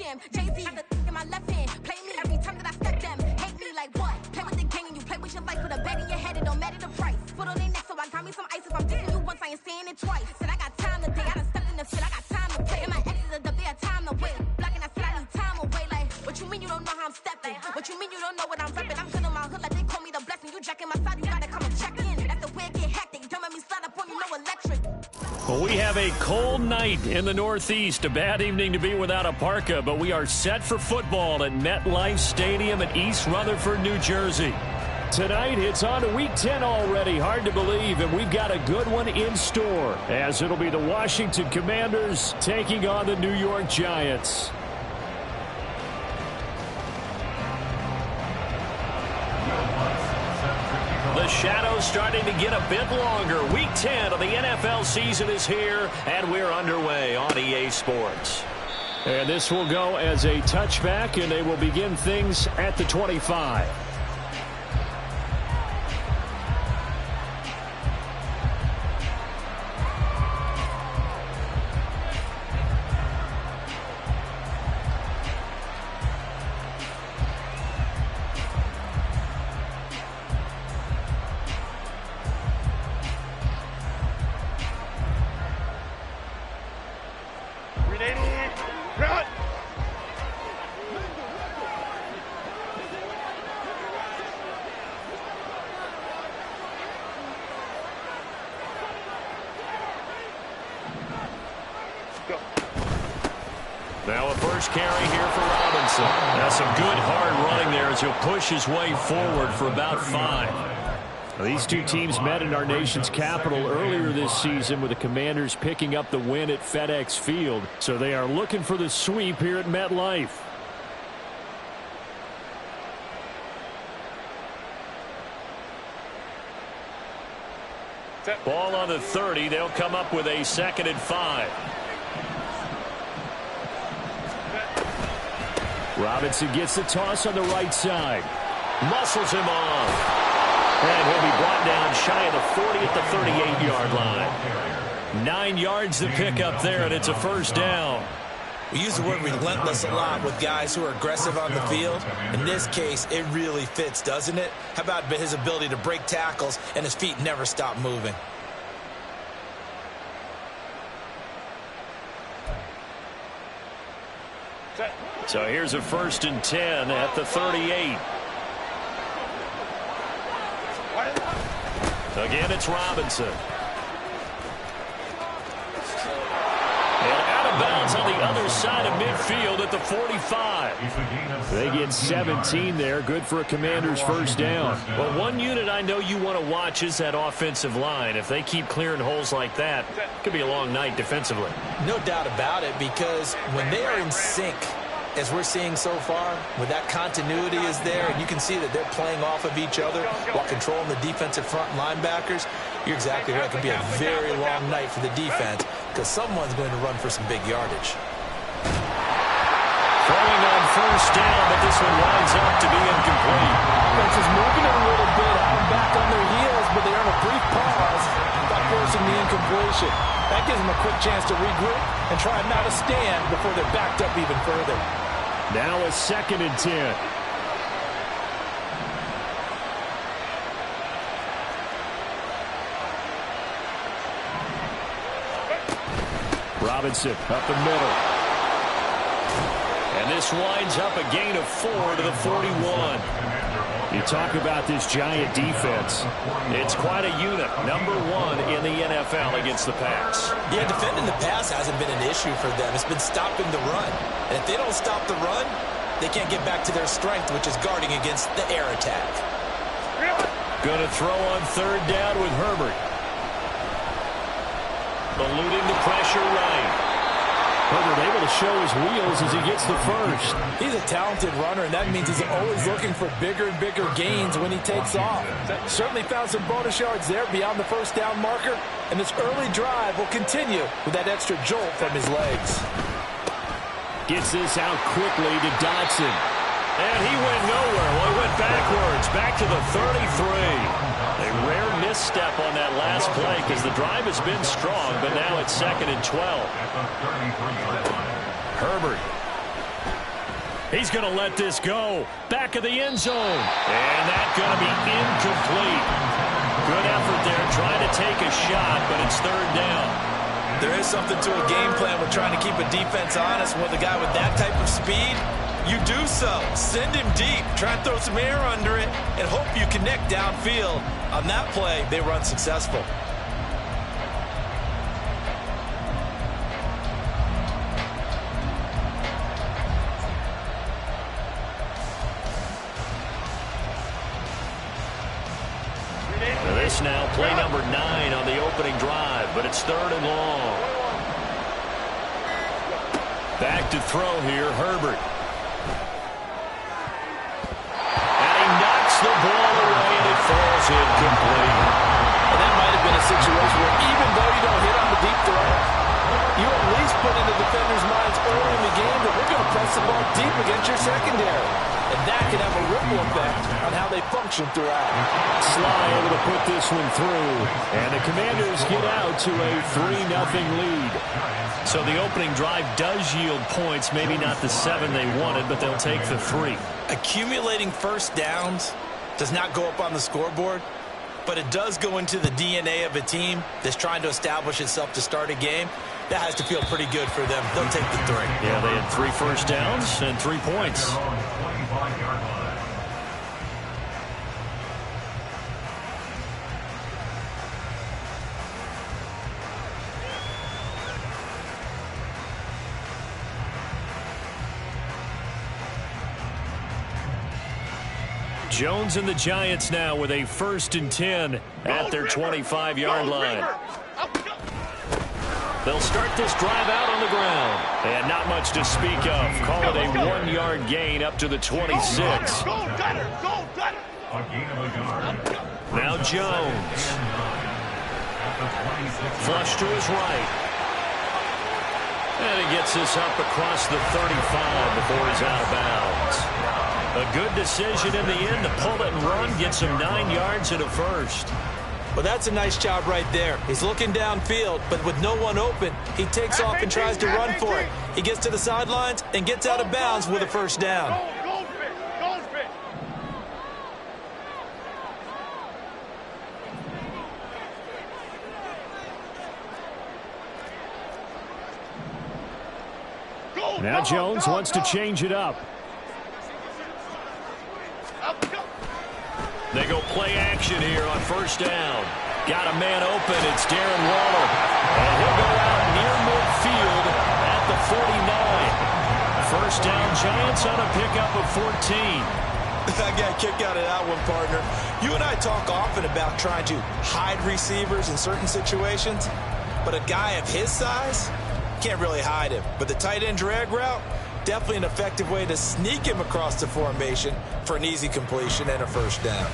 him. Jay-Z have the in my left hand. Play me every time that I step them. Hate me like what? Play with the game and you play with your life. With a bet in your head, it don't matter the price. Put on their neck, so I got me some ice. If I'm dissing you once, I ain't saying it twice. Said I got time today, I done stepped in the field, I got time to play. And my exes are up, they had time to wait. Blocking, I said I need time away. Like, what you mean you don't know how I'm stepping? What you mean you don't know what I'm repping? I'm good in my hood, like they call me the blessing. You jacking my side, you gotta come and check in. That's the way it get hectic. Don't make me slide up on you, no electric. Well, we have a cold night in the Northeast. A bad evening to be without a parka, but we are set for football at MetLife Stadium in East Rutherford, New Jersey. Tonight, it's on to Week 10 already. Hard to believe, and we've got a good one in store, as it'll be the Washington Commanders taking on the New York Giants. The shadow's starting to get a bit longer. Week 10 of the NFL season is here, and we're underway on EA Sports. And this will go as a touchback, and they will begin things at the 25. Now a first carry here for Robinson. That's some good hard running there as he'll push his way forward for about 5. These two teams met in our nation's capital earlier this season with the Commanders picking up the win at FedEx Field. So they are looking for the sweep here at MetLife. Ball on the 30. They'll come up with a 2nd and 5. Robinson gets the toss on the right side. Muscles him off. And he'll be brought down shy of the 40 at the 38-yard line. 9 yards to pick up there, and it's a first down. We use the word relentless a lot with guys who are aggressive on the field. In this case, it really fits, doesn't it? How about his ability to break tackles and his feet never stop moving? So here's a 1st and 10 at the 38. Again, it's Robinson. And out of bounds on the other side of midfield at the 45. They get 17 there. Good for a Commander's first down. Well, one unit I know you want to watch is that offensive line. If they keep clearing holes like that, it could be a long night defensively. No doubt about it, because when they are in sync, as we're seeing so far, when that continuity is there, and you can see that they're playing off of each other while controlling the defensive front linebackers, you're exactly right. It could be a very long night for the defense because someone's going to run for some big yardage. Throwing on first down, but this one winds up to be incomplete. Defense is moving a little bit out and back on their heels, but they're on a brief pause by forcing the incompletion. That gives them a quick chance to regroup and try not to stand before they're backed up even further. Now a 2nd and 10. Robinson up the middle. And this winds up a gain of 4 to the 41. You talk about this Giant defense. It's quite a unit. #1 in the NFL against the pass. Yeah, defending the pass hasn't been an issue for them. It's been stopping the run. And if they don't stop the run, they can't get back to their strength, which is guarding against the air attack. Going to throw on 3rd down with Herbert. Eluding the pressure right. Herbert able to show his wheels as he gets the first. He's a talented runner, and that means he's always looking for bigger and bigger gains when he takes off. Certainly found some bonus yards there beyond the first down marker, and this early drive will continue with that extra jolt from his legs. Gets this out quickly to Dotson. And he went nowhere. Well, he went backwards, back to the 33. A rare misstep on that last play because the drive has been strong, but now it's 2nd and 12. Herbert He's going to let this go. Back of the end zone. And that's going to be incomplete. Good effort there trying to take a shot, but it's third down. There is something to a game plan with trying to keep a defense honest. With a guy with that type of speed, you do so. Send him deep. Try and throw some air under it and hope you connect downfield. On that play, they run successful. This now play number 9 on the opening drive, but it's third and long. Back to throw here, Herbert. And he knocks the ball away, and it falls incomplete. And that might have been a situation where even though you don't hit on the deep throw, you at least put into defenders' minds early in the game that we're going to press the ball deep against your secondary. And that can have a ripple effect on how they function throughout. Sly able to put this one through. And the Commanders get out to a 3-0 lead. So the opening drive does yield points, maybe not the 7 they wanted, but they'll take the 3. Accumulating first downs does not go up on the scoreboard, but it does go into the DNA of a team that's trying to establish itself to start a game. That has to feel pretty good for them. They'll take the 3. Yeah, they had 3 first downs and 3 points. Jones and the Giants now with a 1st and 10 at their 25-yard line. They'll start this drive out on the ground. And not much to speak of. Call it a 1-yard gain up to the 26. Now Jones. Flush to his right. And he gets this up across the 35 before he's out of bounds. A good decision in the end to pull it and run, get some 9 yards and a first. Well, that's a nice job right there. He's looking downfield, but with no one open, he takes off and tries to run for it. He gets to the sidelines and gets out of bounds with a first down. Now Jones wants to change it up. They go play action here on first down. Got a man open. It's Darren Waller. And he'll go out near midfield at the 49. First down, Giants on a pickup of 14. I got a kick out of that one, partner. You and I talk often about trying to hide receivers in certain situations, but a guy of his size can't really hide him. But the tight end drag route, definitely an effective way to sneak him across the formation for an easy completion and a first down.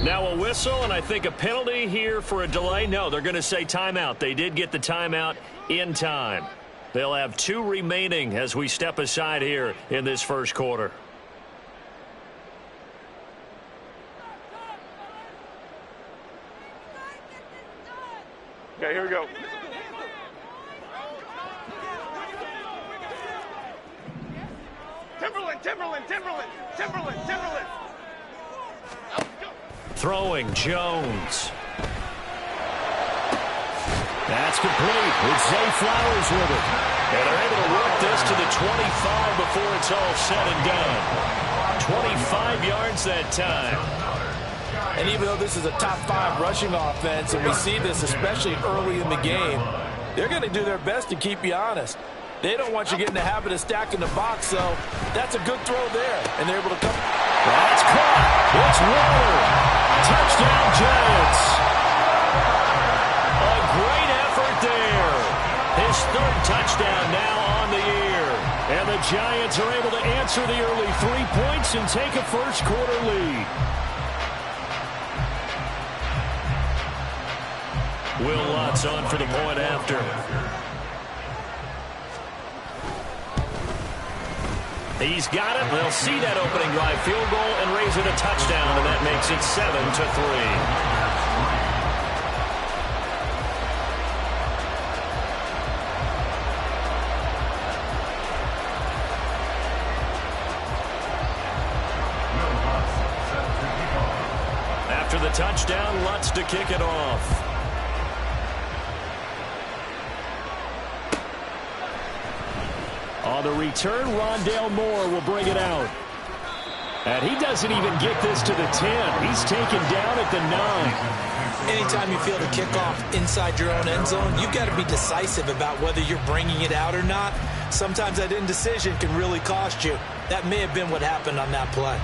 Now a whistle, and I think a penalty here for a delay. No, they're going to say timeout. They did get the timeout in time. They'll have 2 remaining as we step aside here in this first quarter. Okay, here we go. Timberland. Throwing, Jones. That's complete. It's Zay Flowers with it. And they're able to work this to the 25 before it's all said and done. 25 yards that time. And even though this is a top 5 rushing offense, and we see this especially early in the game, they're going to do their best to keep you honest. They don't want you getting the habit of stacking the box, so that's a good throw there. And they're able to come. That's caught. It's Waller. Touchdown, Giants. A great effort there. His 3rd touchdown now on the year. And the Giants are able to answer the early 3 points and take a first quarter lead. Will Lutz on for the point after. He's got it. They'll see that opening drive field goal and raise it a touchdown, and that makes it 7-3. After the touchdown, Lutz to kick it off. On the return, Rondale Moore will bring it out. And he doesn't even get this to the 10. He's taken down at the 9. Anytime you feel the kickoff inside your own end zone, you've got to be decisive about whether you're bringing it out or not. Sometimes that indecision can really cost you. That may have been what happened on that play.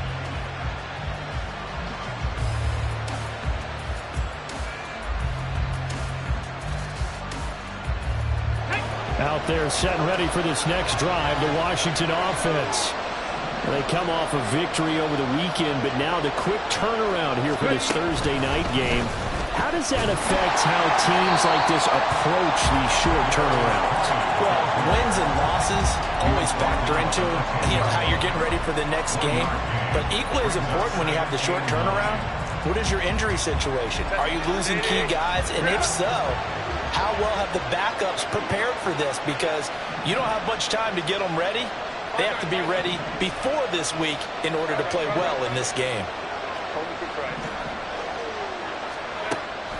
Out there set and ready for this next drive, the Washington offense. They come off a victory over the weekend, but now the quick turnaround here for this Thursday night game. How does that affect how teams like this approach these short turnarounds? Well, wins and losses always factor into how you're getting ready for the next game. But equally as important when you have the short turnaround, what is your injury situation? Are you losing key guys? And if so, how well have the backups prepared for this? Because you don't have much time to get them ready. They have to be ready before this week in order to play well in this game.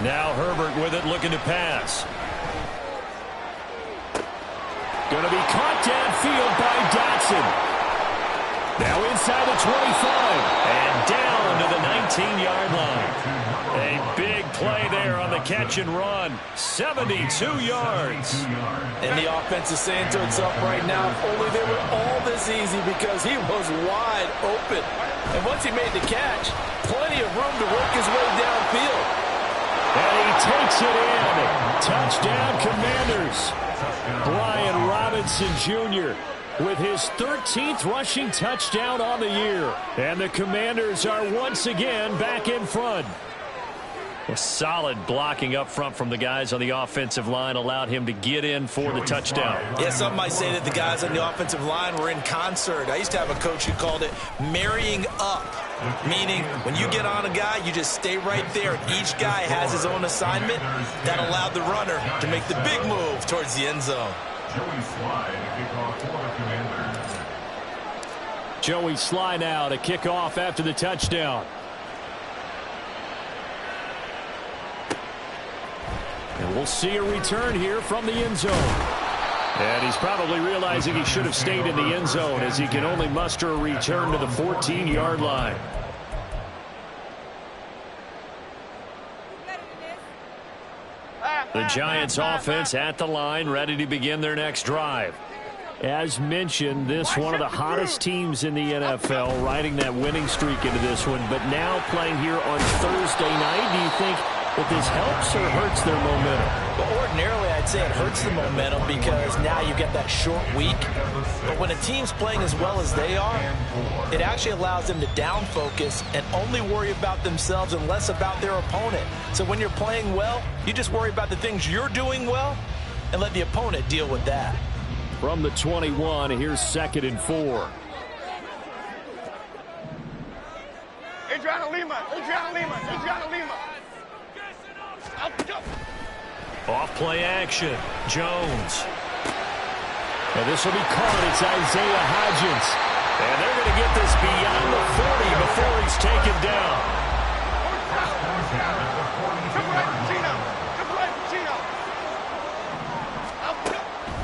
Now Herbert with it, looking to pass. Going to be caught downfield by Dotson. Now inside the 25 and down to the 19-yard line. A big play there on the catch and run. 72 yards. And the offense is saying to itself right now, if only they were all this easy, because he was wide open. And once he made the catch, plenty of room to work his way downfield. And he takes it in. Touchdown, Commanders. Brian Robinson Jr. with his 13th rushing touchdown on the year. And the Commanders are once again back in front. A solid blocking up front from the guys on the offensive line allowed him to get in for the touchdown. Yeah, some might say that the guys on the offensive line were in concert. I used to have a coach who called it marrying up, meaning when you get on a guy, you just stay right there. Each guy has his own assignment. That allowed the runner to make the big move towards the end zone. Joey Slye now to kick off after the touchdown. And we'll see a return here from the end zone. And he's probably realizing he should have stayed in the end zone, as he can only muster a return to the 14-yard line. The Giants offense at the line, ready to begin their next drive. As mentioned, this one of the hottest teams in the NFL, riding that winning streak into this one, but now playing here on Thursday night. Do you think that this helps or hurts their momentum? Well, ordinarily, I'd say it hurts the momentum because now you get that short week. But when a team's playing as well as they are, it actually allows them to down focus and only worry about themselves and less about their opponent. So when you're playing well, you just worry about the things you're doing well and let the opponent deal with that. From the 21, here's 2nd and 4. Adriana Lima. Off play action. Jones. And this will be caught. It's Isaiah Hodgins. And they're going to get this beyond the 40 before he's taken down.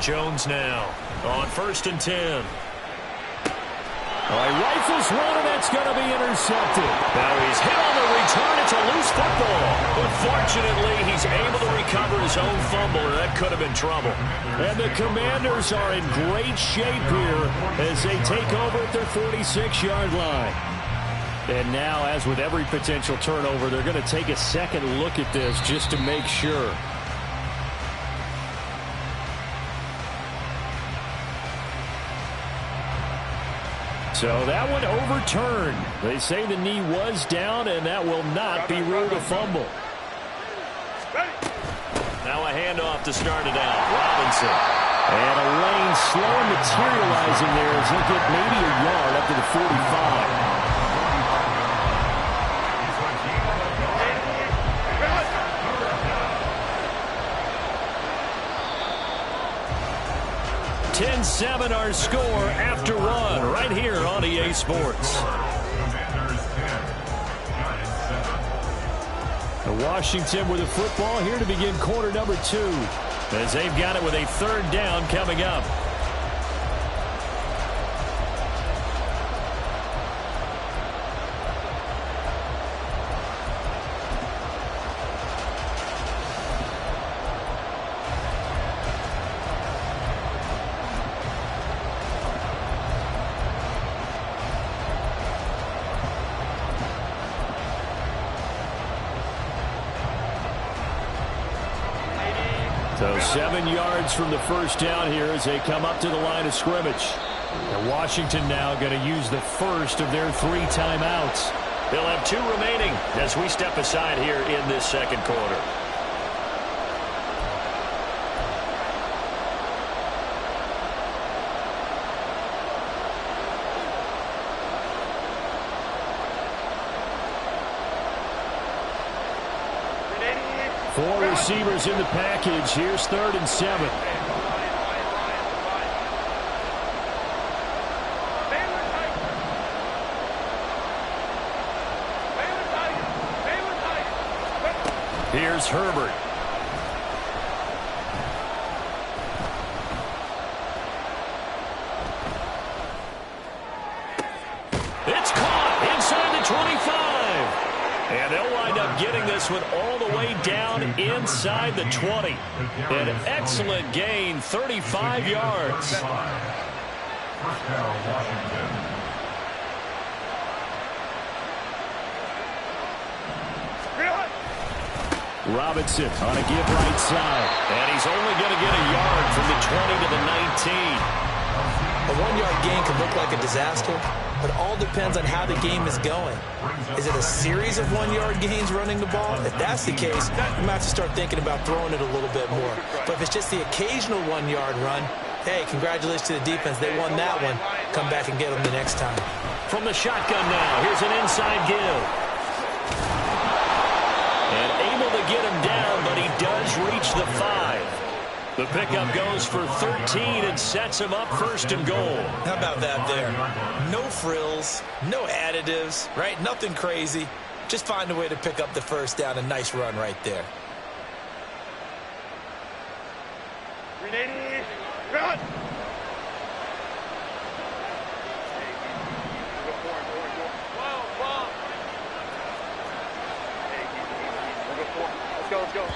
Jones now on 1st and 10. He rifles one, and that's going to be intercepted. Now he's hit on the return. It's a loose football. But fortunately, he's able to recover his own fumble, and that could have been trouble. And the Commanders are in great shape here as they take over at their 46-yard line. And now, as with every potential turnover, they're going to take a second look at this just to make sure. So that one overturned. They say the knee was down, and that will not be ruled a fumble. Now a handoff to start it out. Robinson. And a lane slow materializing there as he'll get maybe a yard up to the 45. $10-7 our score after one right here on EA Sports. Washington with the football here to begin quarter number 2 as they've got it with a third down coming up. So 7 yards from the first down here as they come up to the line of scrimmage. And Washington now going to use the first of their 3 timeouts. They'll have 2 remaining as we step aside here in this second quarter. Four receivers in the package. Here's 3rd and 7. Here's Herbert. It's caught inside the 25. And they'll wind up getting this one all the way down inside the 20. An excellent gain, 35 yards. Robinson on a give right side. And he's only going to get a yard from the 20 to the 19. A 1-yard gain can look like a disaster, but all depends on how the game is going. Is it a series of 1-yard gains running the ball? If that's the case, you might have to start thinking about throwing it a little bit more. But if it's just the occasional 1-yard run, hey, congratulations to the defense. They won that one. Come back and get them the next time. From the shotgun now, here's an inside give. And able to get him down, but he does reach the 5. The pickup goes for 13 and sets him up 1st and goal. How about that there? No frills, no additives, right? Nothing crazy. Just find a way to pick up the first down. A nice run right there. Run! Let's go.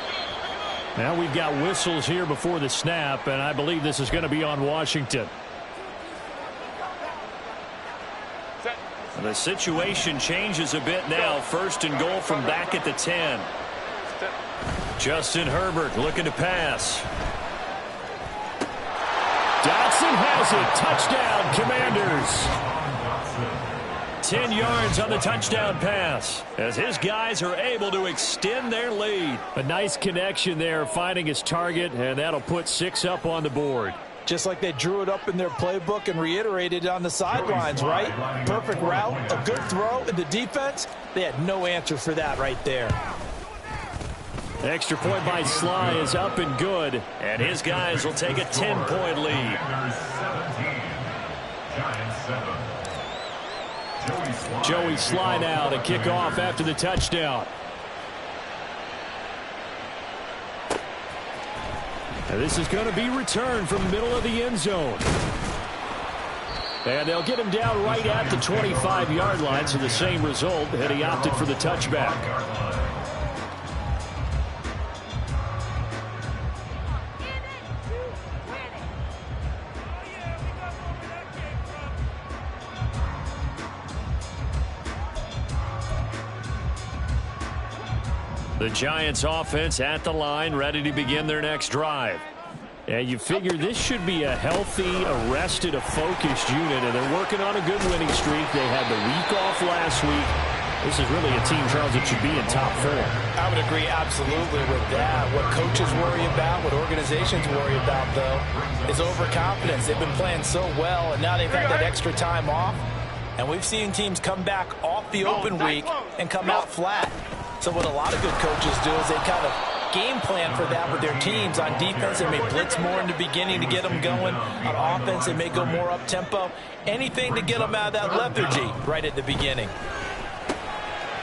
Now we've got whistles here before the snap, and I believe this is going to be on Washington. The situation changes a bit now. 1st and goal from back at the 10. Justin Herbert looking to pass. Dotson has it. Touchdown, Commanders. 10 yards on the touchdown pass as his guys are able to extend their lead. A nice connection there, finding his target, and that'll put 6 up on the board. Just like they drew it up in their playbook and reiterated it on the sidelines, right? Perfect route, a good throw, and the defense, they had no answer for that right there. Extra point by Sly is up and good, and his guys will take a 10-point lead. Joey Sly now to kick off after the touchdown. And this is going to be returned from the middle of the end zone. And they'll get him down right at the 25-yard line, so the same result, and he opted for the touchback. The Giants offense at the line, ready to begin their next drive. And you figure this should be a healthy, a rested, a focused unit, and they're working on a good winning streak. They had the week off last week. This is really a team, Charles, that should be in top form. I would agree absolutely with that. What coaches worry about, what organizations worry about, though, is overconfidence. They've been playing so well, and now they've had that extra time off. And we've seen teams come back off the open week and come out flat. So what a lot of good coaches do is they kind of game plan for that with their teams. On defense, they may blitz more in the beginning to get them going. On offense, they may go more up-tempo. Anything to get them out of that lethargy right at the beginning.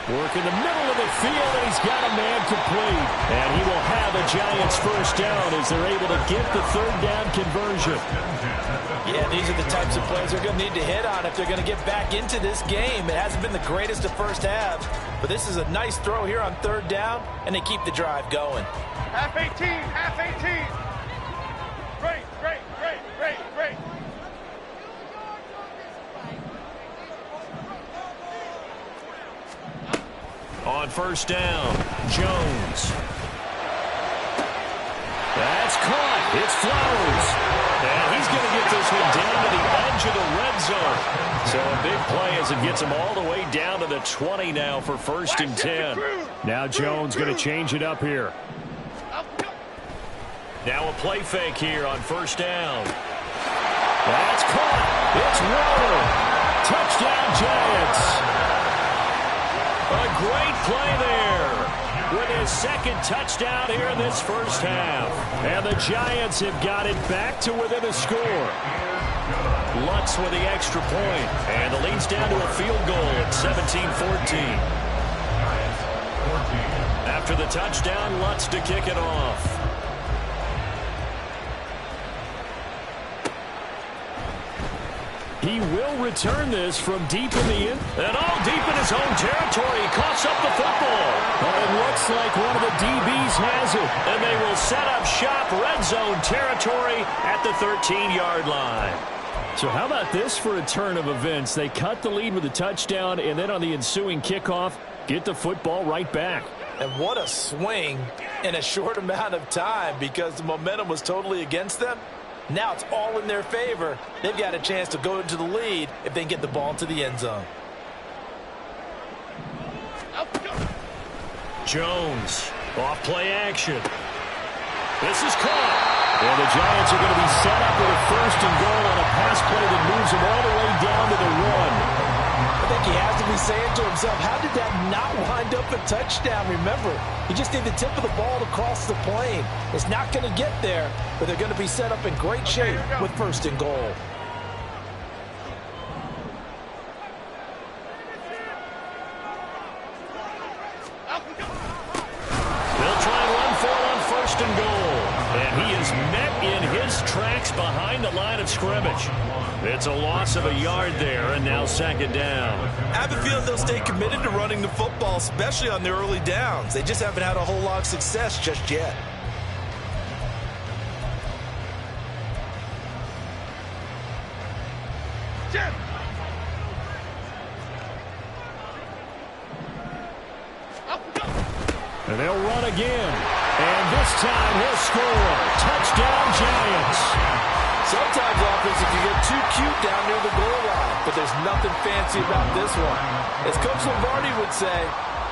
Work in the middle of the field, and he's got a man complete. And he will have a Giants first down as they're able to get the third down conversion. Yeah, these are the types of plays they're going to need to hit on if they're going to get back into this game. It hasn't been the greatest of first halves, but this is a nice throw here on third down, and they keep the drive going. Half 18, half 18. Great, great, great, great, great. On first down, Jones. That's caught. It's Flowers. And he's going to get this one down to the edge of the red zone. So a big play as it gets him all the way down to the 20 now for first and 10. Now Jones going to change it up here. Now a play fake here on first down. That's caught. It's Waller. Touchdown Giants. A great play there with his second touchdown here in this first half. And the Giants have got it back to within a score. Lutz with the extra point. And the lead's down to a field goal at 17-14. After the touchdown, Lutz to kick it off. He will return this from deep in the end. And all deep in his own territory. He coughs up the football. It looks like one of the DBs has it. And they will set up shop, red zone territory at the 13-yard line. So how about this for a turn of events? They cut the lead with a touchdown, and then on the ensuing kickoff, get the football right back. And what a swing in a short amount of time because the momentum was totally against them. Now it's all in their favor. They've got a chance to go into the lead if they can get the ball to the end zone. Jones, off play action. This is caught. And the Giants are going to be set up with a first and goal on a pass play that moves them all the way down to the 1. I think he has to be saying to himself, how did that not wind up a touchdown? Remember, you just need the tip of the ball to cross the plane. It's not going to get there, but they're going to be set up in great shape with first and goal. They'll try and run for it on first and goal. And he is met in his tracks behind the line of scrimmage. It's a loss of a yard there, and now second down. I have a feeling they'll stay committed to running the football, especially on their early downs. They just haven't had a whole lot of success just yet. And they'll run again. And this time he'll score. Touchdown Giants. Sometimes offense can get too cute down near the goal line, but there's nothing fancy about this one. As Coach Lombardi would say,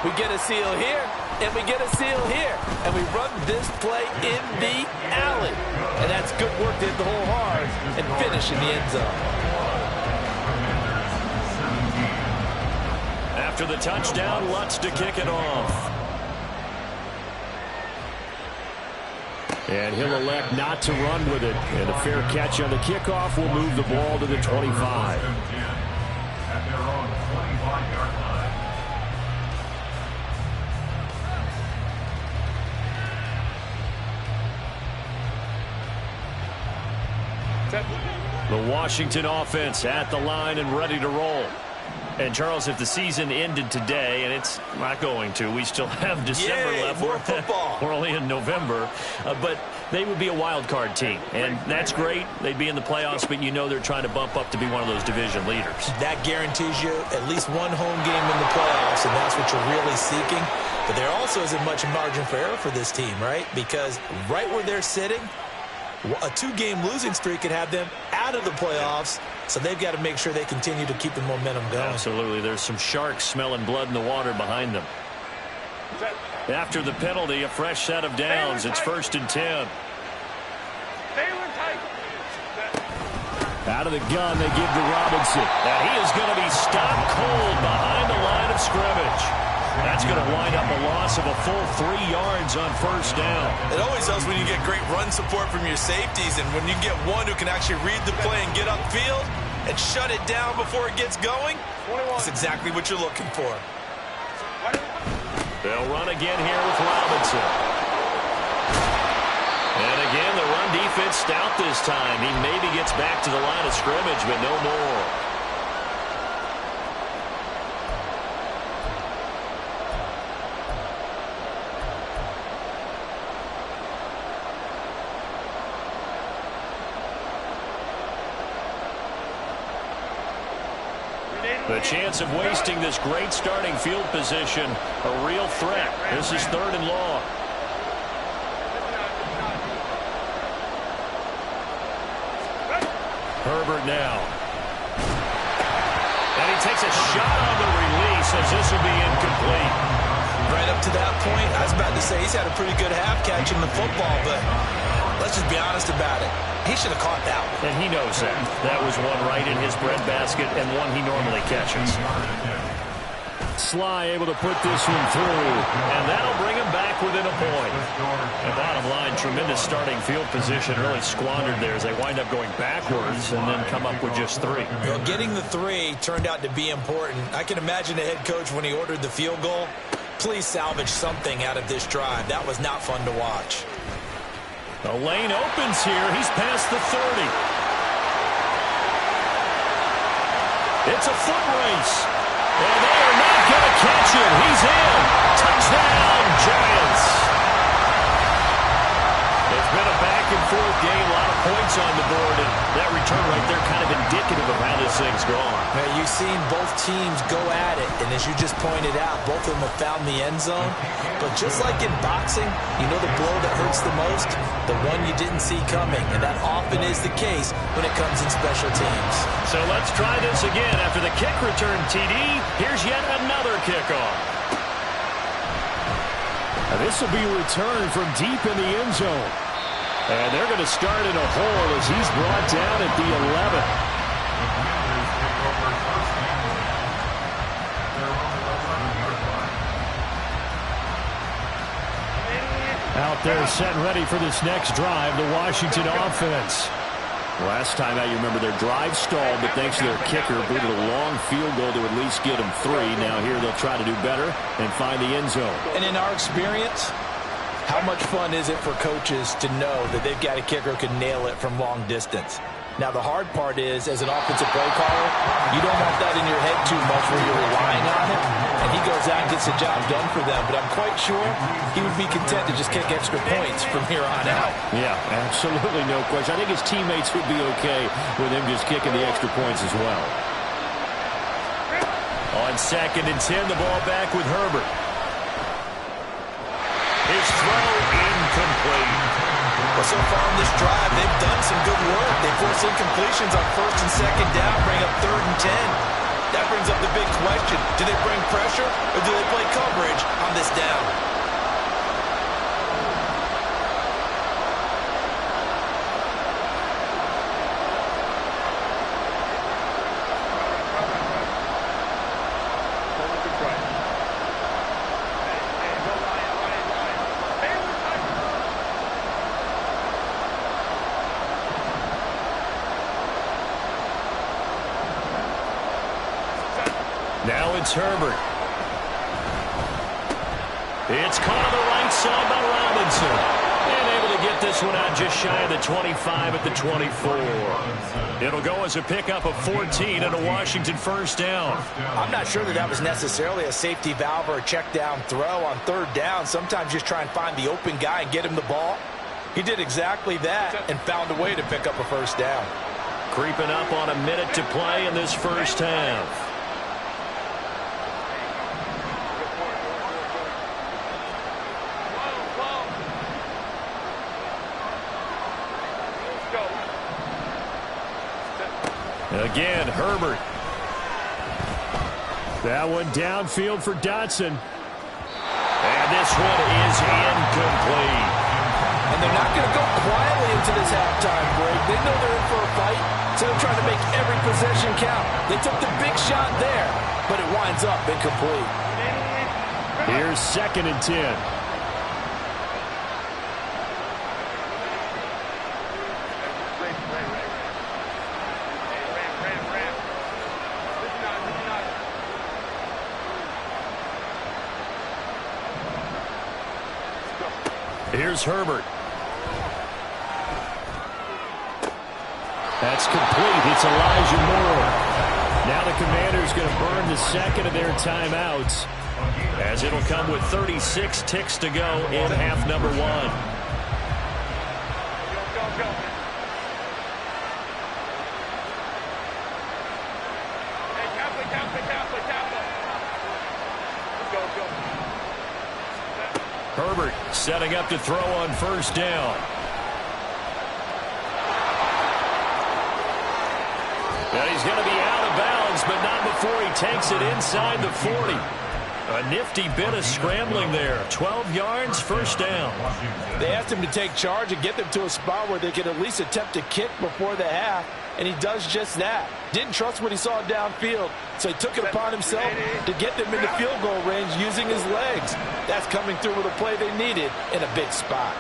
we get a seal here, and we get a seal here, and we run this play in the alley. And that's good work to hit the hole hard and finish in the end zone. After the touchdown, Lutz to kick it off. And he'll elect not to run with it. And a fair catch on the kickoff will move the ball to the 25. The Washington offense at the line and ready to roll. And, Charles, if the season ended today, and it's not going to, we still have December left. More football. We're only in November. But they would be a wild card team. And that's great. They'd be in the playoffs, but you know they're trying to bump up to be one of those division leaders. That guarantees you at least one home game in the playoffs, and that's what you're really seeking. But there also isn't much margin for error for this team, right? Because right where they're sitting, A 2-game losing streak could have them out of the playoffs, so they've got to make sure they continue to keep the momentum going. Absolutely. There's some sharks smelling blood in the water behind them. After the penalty, a fresh set of downs. It's 1st and 10. Out of the gun, they give to Robinson. And he is going to be stopped cold behind the line of scrimmage. That's going to wind up a loss of a full 3 yards on 1st down. It always helps when you get great run support from your safeties, and when you get one who can actually read the play and get upfield and shut it down before it gets going, that's exactly what you're looking for. They'll run again here with Robinson. And again, the run defense stout this time. He maybe gets back to the line of scrimmage, but no more. The chance of wasting this great starting field position, a real threat. This is 3rd and long. Herbert now. And he takes a shot on the release as this will be incomplete. Right up to that point, I was about to say he's had a pretty good half catching the football, but let's just be honest about it. He should have caught that one. And he knows that. That was one right in his breadbasket and one he normally catches. Sly able to put this one through, and that'll bring him back within a point. And bottom line, tremendous starting field position, really squandered there as they wind up going backwards and then come up with just 3. Well, getting the 3 turned out to be important. I can imagine the head coach when he ordered the field goal. Please salvage something out of this drive. That was not fun to watch. The lane opens here. He's past the 30. It's a foot race. And they are not going to catch him. He's in. Touchdown, Giants. It's been a back-and-forth game. A lot of points on the board. And that return right there kind of indicative of how this thing's gone. Now, you've seen both teams go at it. And as you just pointed out, both of them have found the end zone. But just like in boxing, you know the blow that hurts the most? The one you didn't see coming. And that often is the case when it comes in special teams. So let's try this again. After the kick return TD, here's yet another kickoff. This will be returned from deep in the end zone. And they're going to start in a hole as he's brought down at the 11. Out there set and ready for this next drive, the Washington offense. Last time out, you remember their drive stalled, but thanks to their kicker, booted a long field goal to at least get them 3. Now here they'll try to do better and find the end zone. And in our experience, how much fun is it for coaches to know that they've got a kicker who can nail it from long distance? Now, the hard part is, as an offensive play caller, you don't want that in your head too much where you're relying on him, and he goes out and gets the job done for them. But I'm quite sure he would be content to just kick extra points from here on out. Yeah, absolutely no question. I think his teammates would be okay with him just kicking the extra points as well. On 2nd and 10, the ball back with Herbert. His throw incomplete. Well, so far on this drive, they've done some good work. They force incompletions on 1st and 2nd down, bring up 3rd and 10. That brings up the big question. Do they bring pressure or do they play coverage on this down? Now it's Herbert. It's caught on the right side by Robinson. And able to get this one out just shy of the 25 at the 24. It'll go as a pickup of 14 and a Washington 1st down. I'm not sure that was necessarily a safety valve or a check down throw on 3rd down. Sometimes just try and find the open guy and get him the ball. He did exactly that and found a way to pick up a 1st down. Creeping up on a minute to play in this 1st half. Again, Herbert. That one downfield for Dotson. And this one is incomplete. And they're not going to go quietly into this halftime break. They know they're in for a fight, so they're trying to make every possession count. They took the big shot there, but it winds up incomplete. Here's 2nd and 10. Here's Herbert. That's complete. It's Elijah Moore. Now the Commanders going to burn the second of their timeouts, as it'll come with 36 ticks to go in half number 1. Herbert setting up to throw on 1st down. And he's going to be out of bounds, but not before he takes it inside the 40. A nifty bit of scrambling there. 12 yards, 1st down. They asked him to take charge and get them to a spot where they could at least attempt to kick before the half, and he does just that. Didn't trust what he saw downfield, so he took it upon himself to get them into field goal range using his legs. That's coming through with a play they needed in a big spot.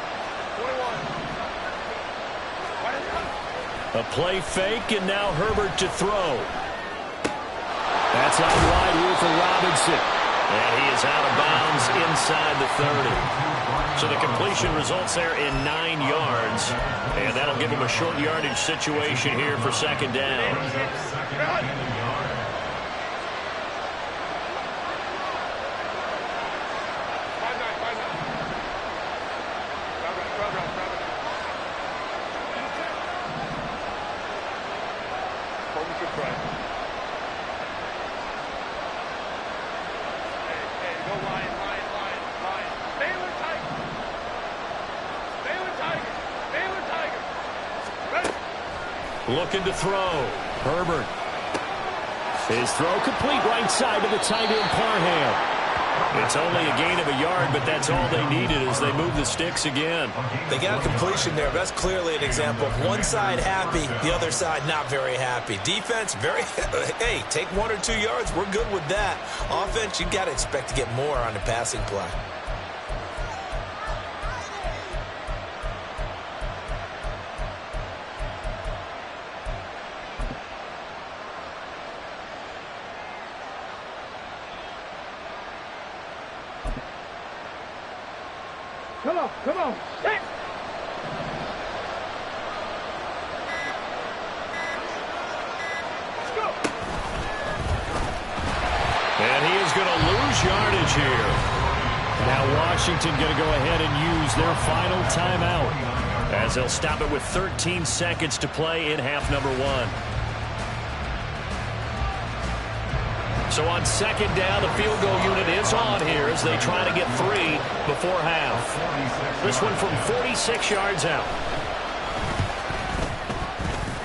A play fake, and now Herbert to throw. That's out wide here for Robinson. And he is out of bounds inside the 30. So the completion results there in 9 yards. And that'll give him a short yardage situation here for 2nd down. Looking to throw. Herbert. His throw complete right side to the tight end Parham. It's only a gain of a yard, but that's all they needed as they move the sticks again. They got a completion there. That's clearly an example of one side happy, the other side not very happy. Defense, very, hey, take 1 or 2 yards. We're good with that. Offense, you got to expect to get more on the passing play. Come on. Hey. Let's go. And he is going to lose yardage here. Now Washington going to go ahead and use their final timeout, as they'll stop it with 13 seconds to play in half number 1. So on 2nd down, the field goal unit is on here as they try to get 3 before half. This one from 46 yards out.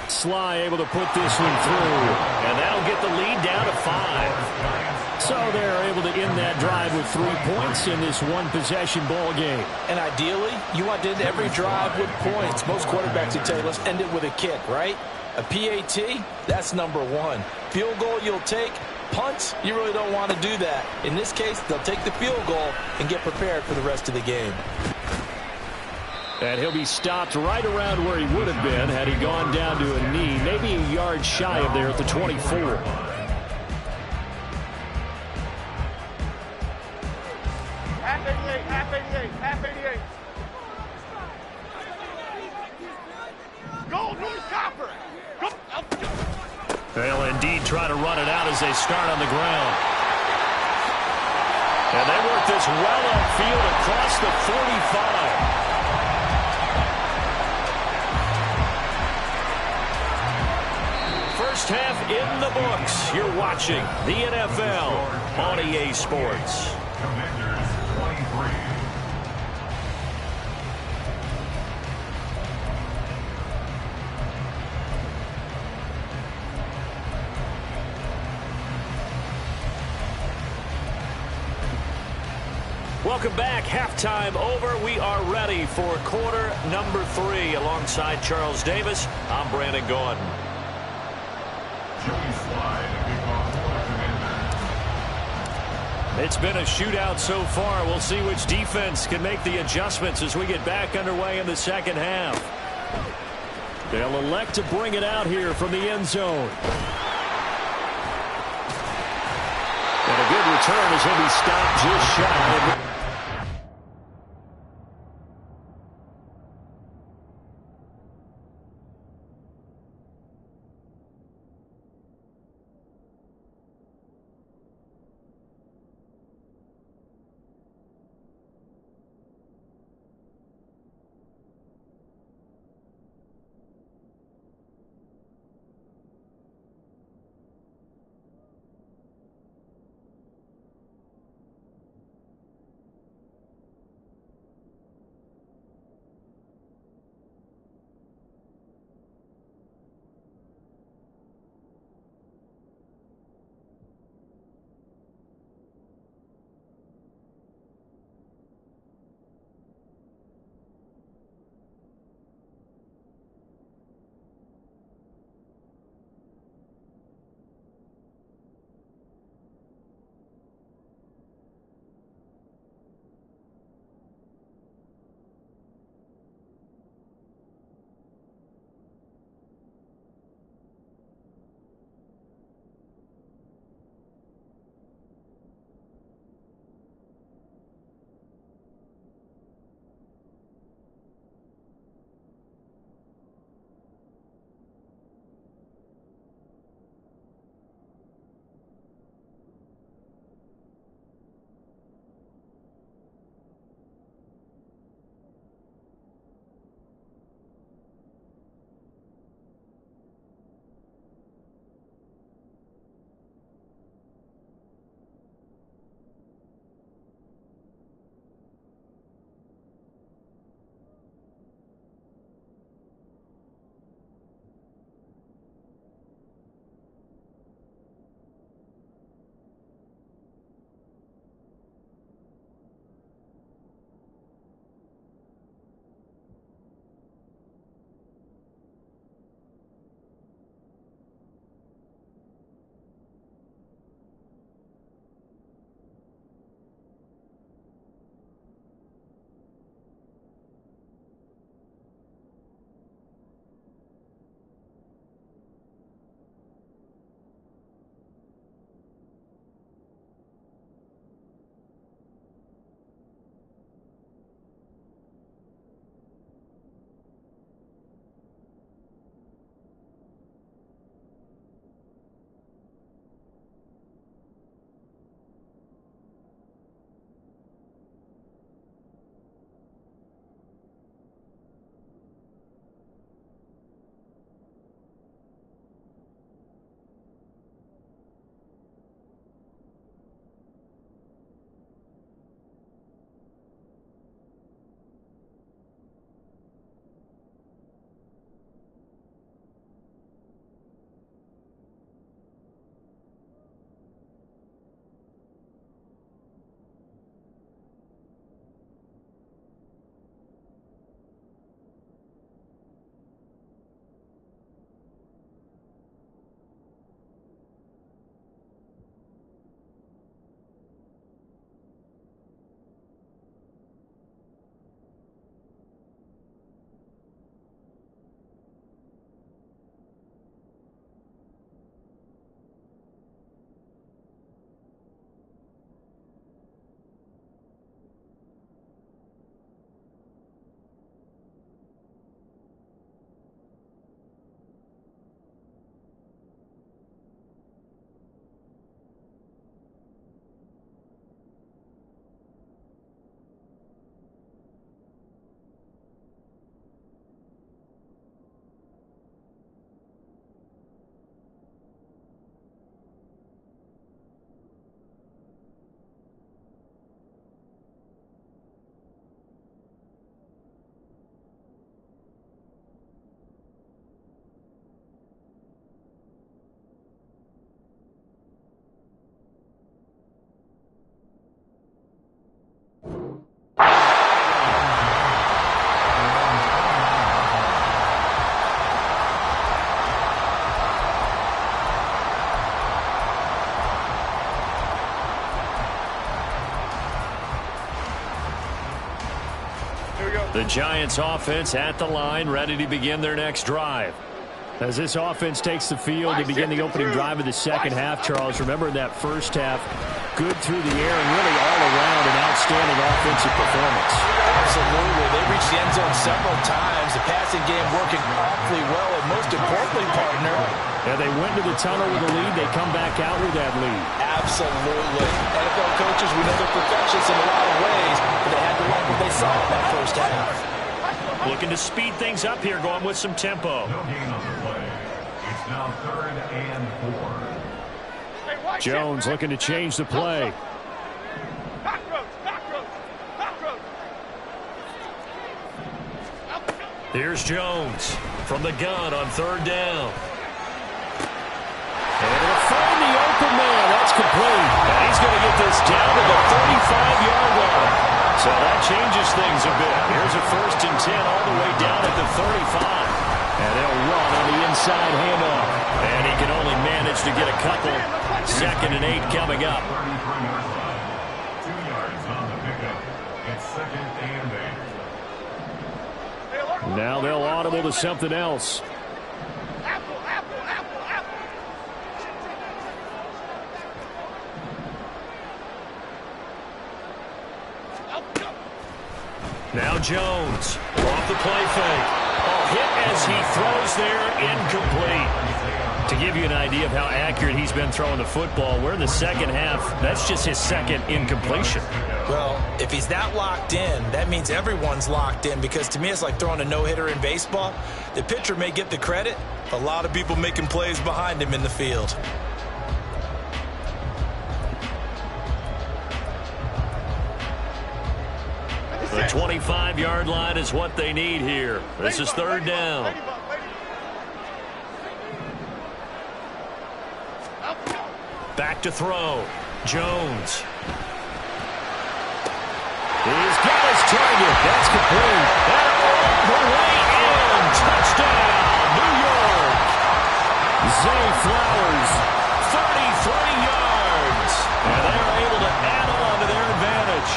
Sly able to put this one through, and that'll get the lead down to 5. So they're able to end that drive with 3 points in this one-possession ball game. And ideally, you want to end every drive with points. Most quarterbacks would tell you, let's end it with a kick, right? A PAT, that's number 1. Field goal you'll take. Punts, you really don't want to do that. In this case, they'll take the field goal and get prepared for the rest of the game. And he'll be stopped right around where he would have been had he gone down to a knee, maybe a yard shy of there at the 24. Half 88. Gold, who's Copper? They'll indeed try to run it out as they start on the ground. And they work this well upfield across the 45. First half in the books. You're watching the NFL on EA Sports. Welcome back. Halftime over. We are ready for quarter number 3. Alongside Charles Davis, I'm Brandon Gaudin. It's been a shootout so far. We'll see which defense can make the adjustments as we get back underway in the second half. They'll elect to bring it out here from the end zone. And a good return as he'll be stopped just shy. The Giants offense at the line, ready to begin their next drive. As this offense takes the field to begin the opening drive of the second half, Charles, remember in that first half, good through the air and really all around an outstanding offensive performance. Absolutely. They reached the end zone several times. The passing game working awfully well, and most importantly, partner. Yeah, they went to the tunnel with a lead. They come back out with that lead. Absolutely. NFL coaches, we know they're perfectionists in a lot of ways, but they had to like what they saw in that first half. Looking to speed things up here, going with some tempo. No gain on the play. It's now 3rd and 4. Jones looking to change the play. Here's Jones from the gun on 3rd down. And he'll find the open man. That's complete. And he's going to get this down to the 35-yard line. So that changes things a bit. Here's a 1st and 10 all the way down at the 35. And they'll run on the inside handoff. And he can only manage to get a couple. 2nd and 8 coming up. 2 yards on the pickup. It's 2nd and 8. Now they'll audible to something else. Now Jones off the play fake. Oh, hit as he throws there, incomplete. To give you an idea of how accurate he's been throwing the football, we're in the second half. That's just his 2nd incompletion. Well, if he's that locked in, that means everyone's locked in, because to me it's like throwing a no-hitter in baseball. The pitcher may get the credit, a lot of people making plays behind him in the field. The 25-yard line is what they need here. This is 3rd down. Back to throw. Jones. He's got his target. That's complete. And all the way in. Touchdown, New York. Zay Flowers, 33 yards. And they're able to add on to their advantage.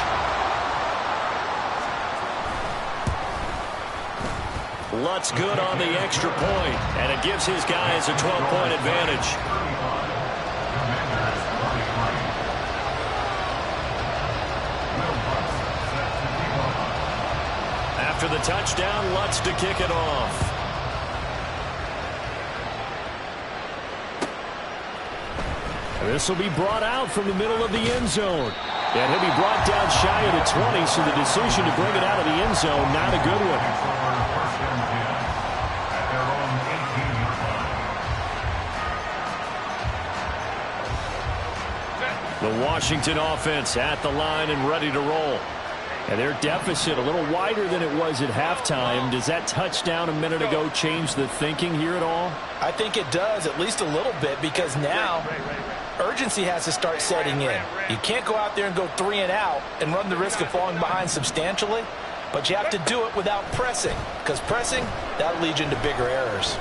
Lutz good on the extra point, and it gives his guys a 12-point advantage. After the touchdown, Lutz to kick it off. This will be brought out from the middle of the end zone. And he'll be brought down shy of the 20, so the decision to bring it out of the end zone, not a good one. The Washington offense at the line and ready to roll. And their deficit a little wider than it was at halftime. Does that touchdown a minute ago change the thinking here at all? I think it does, at least a little bit, because now urgency has to start setting in. You can't go out there and go 3 and out and run the risk of falling behind substantially, but you have to do it without pressing, because pressing, that'll lead you into bigger errors.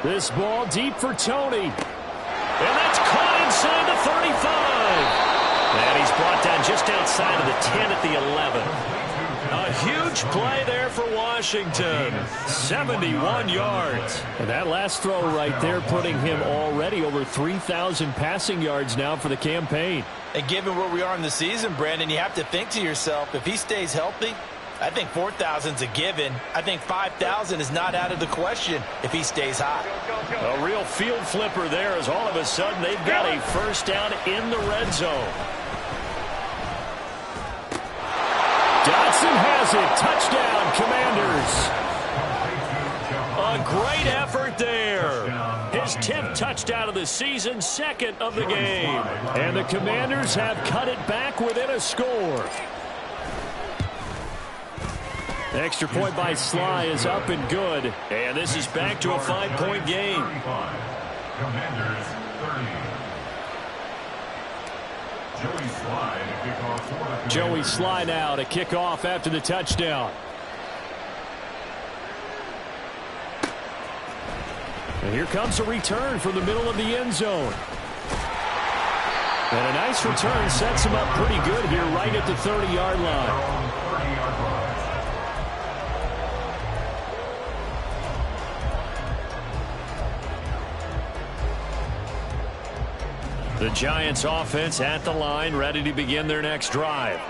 This ball deep for Tony. And that's caught inside the 35. And he's brought down just outside of the 10 at the 11. A huge play there for Washington. 71 yards. And that last throw right there putting him already over 3,000 passing yards now for the campaign. And given where we are in the season, Brandon, you have to think to yourself, if he stays healthy, I think 4,000's a given. I think 5,000 is not out of the question if he stays hot. A real field flipper there, as all of a sudden they've got a first down in the red zone. Dotson has it. Touchdown, Commanders. A great effort there. His 10th touchdown of the season, 2nd of the game. And the Commanders have cut it back within a score. Extra point by Sly is up and good. And this is back to a 5-point game. Commanders 30. Joey Sly now to kick off after the touchdown. And here comes a return from the middle of the end zone. And a nice return sets him up pretty good here right at the 30-yard line. The Giants offense at the line, ready to begin their next drive.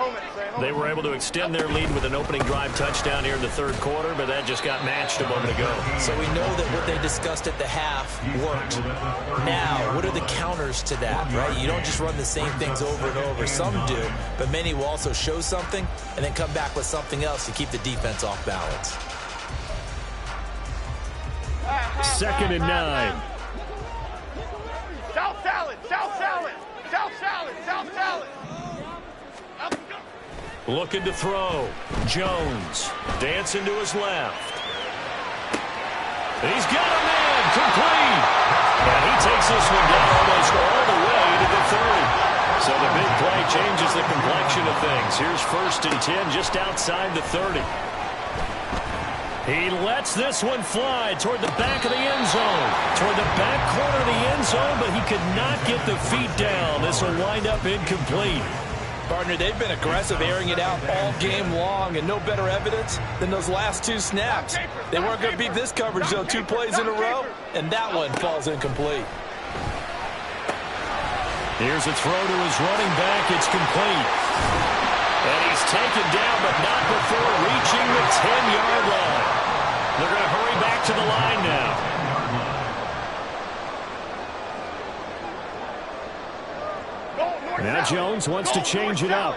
They were able to extend their lead with an opening drive touchdown here in the third quarter, but that just got matched a moment ago. So we know that what they discussed at the half worked. Now, what are the counters to that, right? You don't just run the same things over and over. Some do, but many will also show something and then come back with something else to keep the defense off balance. 2nd and 9. South salad, south salad, south salad, south salad. Looking to throw. Jones dancing to his left. He's got a man complete. And he takes this one down almost all the way to the 30. So the big play changes the complexion of things. Here's 1st and 10 just outside the 30. He lets this one fly toward the back of the end zone. Toward the back corner of the end zone, but he could not get the feet down. This will wind up incomplete. Partner, they've been aggressive, airing it out all game long, and no better evidence than those last 2 snaps. They weren't going to beat this coverage, though, 2 plays in a row, and that one falls incomplete. Here's a throw to his running back. It's complete. And he's taken down, but not before reaching the 10-yard line. They're going to hurry back to the line now. Now Jones wants to change it up.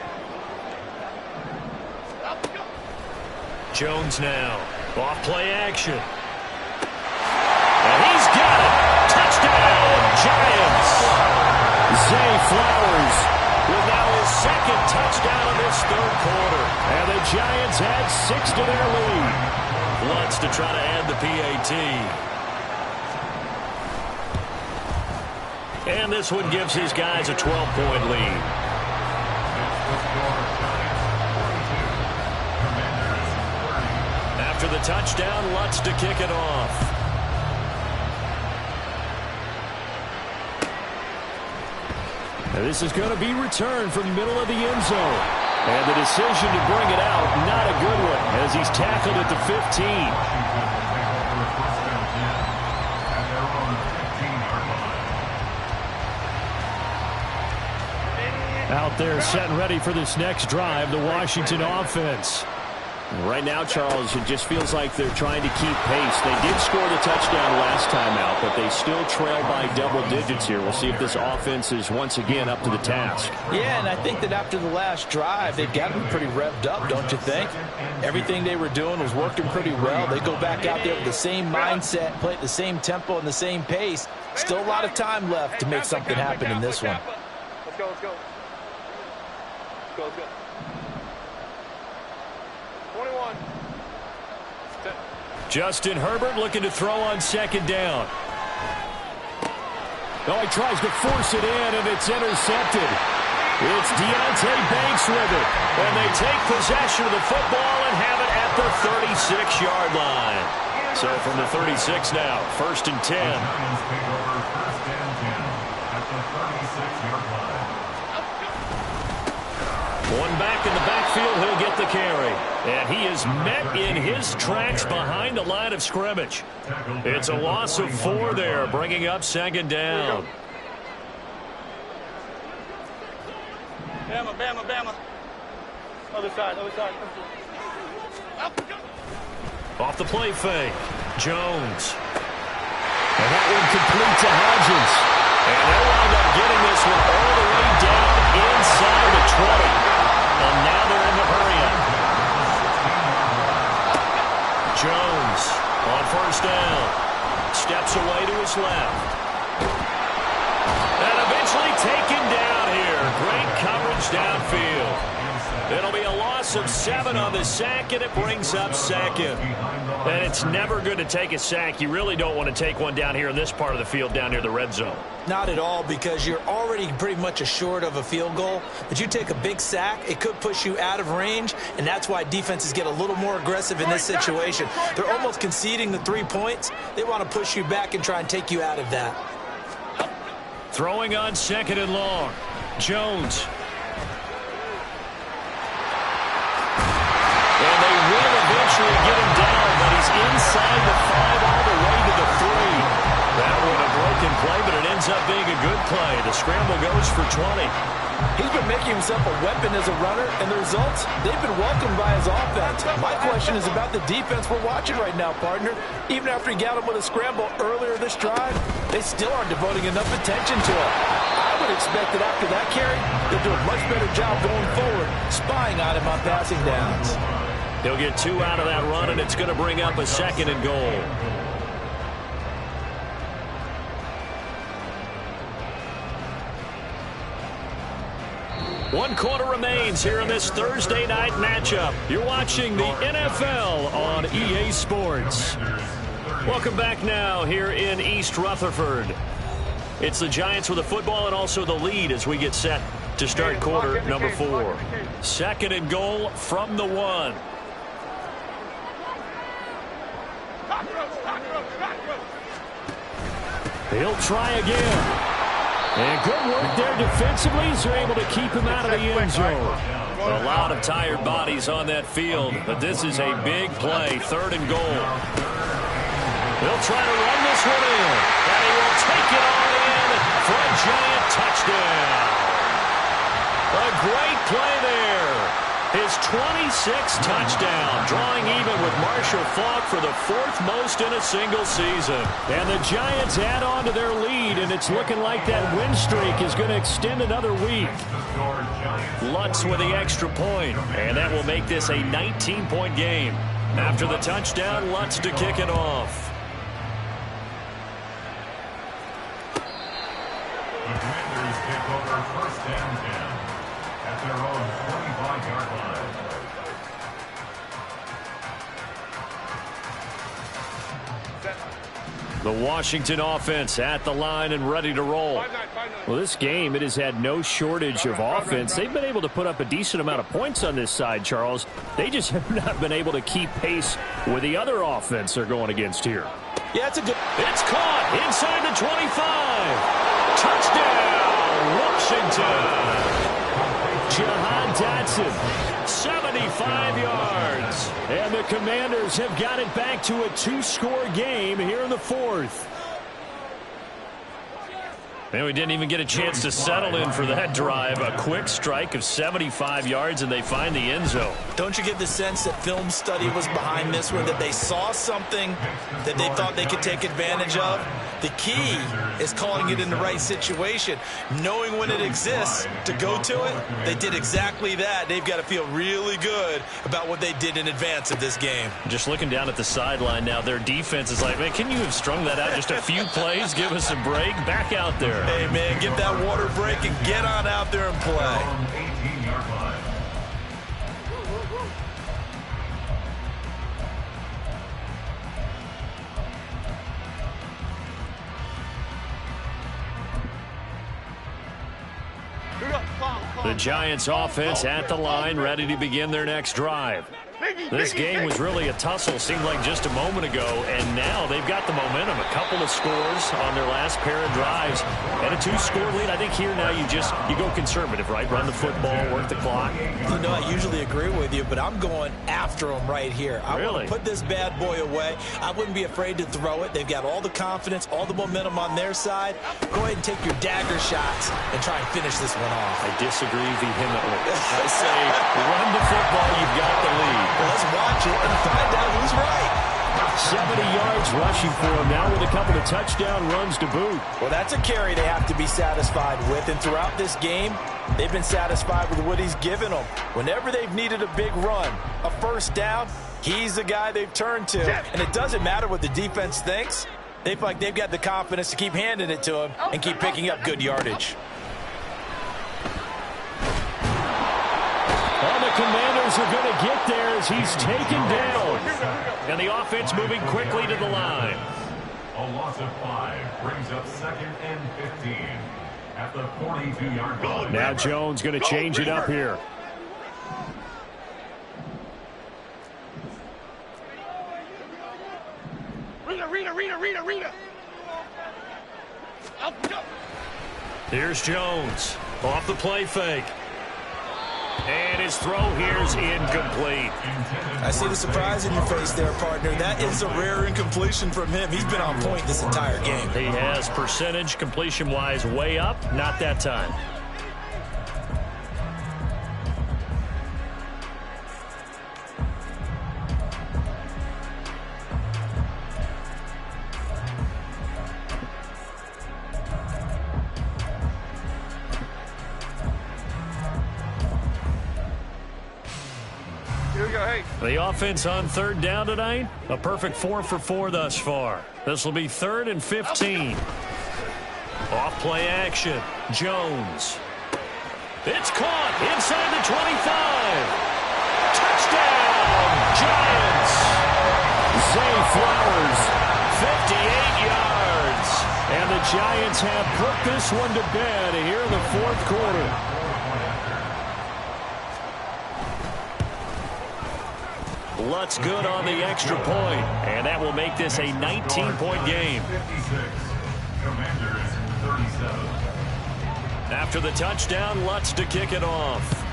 Jones now. Off play action. And he's got it. Touchdown, Giants. Zay Flowers with now his 2nd touchdown of this third quarter. And the Giants add 6 to their lead. Lutz to try to add the PAT. And this one gives his guys a 12-point lead. After the touchdown, Lutz to kick it off. And this is going to be returned from the middle of the end zone. And the decision to bring it out, not a good one, as he's tackled at the 15. Out there set and ready for this next drive, the Washington offense. Right now, Charles, it just feels like they're trying to keep pace. They did score the touchdown last time out, but they still trail by double digits here. We'll see if this offense is once again up to the task. Yeah, and I think that after the last drive, they've got them pretty revved up, don't you think? Everything they were doing was working pretty well. They go back out there with the same mindset, play at the same tempo and the same pace. Still a lot of time left to make something happen in this one. Let's go, let's go. Go, go. 21. Justin Herbert looking to throw on 2nd down. Oh, he tries to force it in, and it's intercepted. It's Deonte Banks with it. And they take possession of the football and have it at the 36-yard line. So from the 36 now, 1st and 10. Giants take over 1st and 10 at the 36-yard line. One back in the backfield, he'll get the carry. And he is met in his tracks behind the line of scrimmage. It's a loss of 4 there, bringing up 2nd down. Bama, Bama, Bama. Other side, other side. Off the play fake, Jones. And that one complete to Hodgins. And they'll wind up getting this one all the way down inside the 20. And now they're in the hurry-up. Jones on 1st down. Steps away to his left. And eventually taken down here. Great coverage downfield. It'll be a loss of 7 on the sack, and it brings up 2nd. And it's never good to take a sack. You really don't want to take one down here in this part of the field down near the red zone. Not at all, because you're already pretty much assured of a field goal. But you take a big sack, it could push you out of range, and that's why defenses get a little more aggressive in this situation. They're almost conceding the 3 points. They want to push you back and try and take you out of that. Throwing on 2nd and long. Jones. And they will eventually get him down, but he's inside the 5 all the way to the 3. That one a broken play, but it ends ends up being a good play. The scramble goes for 20. He's been making himself a weapon as a runner, and the results, they've been welcomed by his offense. My question is about the defense we're watching right now, partner. Even after he got him with a scramble earlier this drive, they still aren't devoting enough attention to him. I would expect that after that carry, they'll do a much better job going forward, spying on him on passing downs. He'll get 2 out of that run, and it's going to bring up a 2nd and goal. One quarter remains here in this Thursday night matchup. You're watching the NFL on EA Sports. Welcome back now here in East Rutherford. It's the Giants with the football and also the lead as we get set to start quarter number 4. 2nd and goal from the 1. He'll try again. And good work there defensively as they're able to keep him out of the end zone. A lot of tired bodies on that field, but this is a big play. 3rd and goal. He'll try to run this one in, and he will take it all in for a Giant touchdown. A great play there. His 26th touchdown, drawing even with Marshall Faulk for the 4th most in a single season. And the Giants add on to their lead, and it's looking like that win streak is going to extend another week. Lutz with the extra point, and that will make this a 19-point game. After the touchdown, Lutz to kick it off. The Commanders take over 1st and 10 at their own 25-yard line. The Washington offense at the line and ready to roll. Well, this game, it has had no shortage of offense. They've been able to put up a decent amount of points on this side, Charles. They just have not been able to keep pace with the other offense they're going against here. Yeah, it's a good... It's caught inside the 25. Touchdown, Washington. Jahan Dotson, 75 yards. And the Commanders have got it back to a 2-score game here in the 4th. And we didn't even get a chance to settle in for that drive. A quick strike of 75 yards, and they find the end zone. Don't you get the sense that film study was behind this one, that they saw something that they thought they could take advantage of? The key is calling it in the right situation, knowing when it exists to go to it. They did exactly that. They've got to feel really good about what they did in advance of this game. Just looking down at the sideline now, their defense is like, man, can you have strung that out just a few plays? Give us a break. Back out there. Hey, man, give that water break and get on out there and play. 18-yard line. The Giants offense at the line, ready to begin their next drive. This game was really a tussle, seemed like just a moment ago, and now they've got the momentum. A couple of scores on their last pair of drives, and a 2-score lead. I think here now you go conservative, right? Run the football, work the clock. You know, I usually agree with you, but I'm going after them right here. I want to put this bad boy away. I wouldn't be afraid to throw it. They've got all the confidence, all the momentum on their side. Go ahead and take your dagger shots and try and finish this one off. I disagree vehemently. I say run the football, you've got the lead. Well, let's watch it and find out who's right. 70 yards rushing for him now with a couple of touchdown runs to boot. Well, that's a carry they have to be satisfied with. And throughout this game, they've been satisfied with what he's given them. Whenever they've needed a big run, a first down, he's the guy they've turned to. And it doesn't matter what the defense thinks. They feel like they've got the confidence to keep handing it to him and keep picking up good yardage. Well, the Commanders are going to get there as he's taken down. And the offense moving quickly to the line. A loss of 5 brings up 2nd and 15 at the 42-yard line. Now Jones going to change it up here. Rita. Here's Jones off the play fake. And his throw here's incomplete. I see the surprise in your face there, partner. That is a rare incompletion from him. He's been on point this entire game. He has percentage completion-wise way up. Not that time. The offense on third down tonight, a perfect 4 for 4 thus far. This will be 3rd and 15. Off play action. Jones. It's caught inside the 25. Touchdown, Giants. Zay Flowers, 58 yards. And the Giants have put this one to bed here in the 4th quarter. Lutz good on the extra point, and that will make this a 19-point game. 56. Commanders 37. After the touchdown, Lutz to kick it off.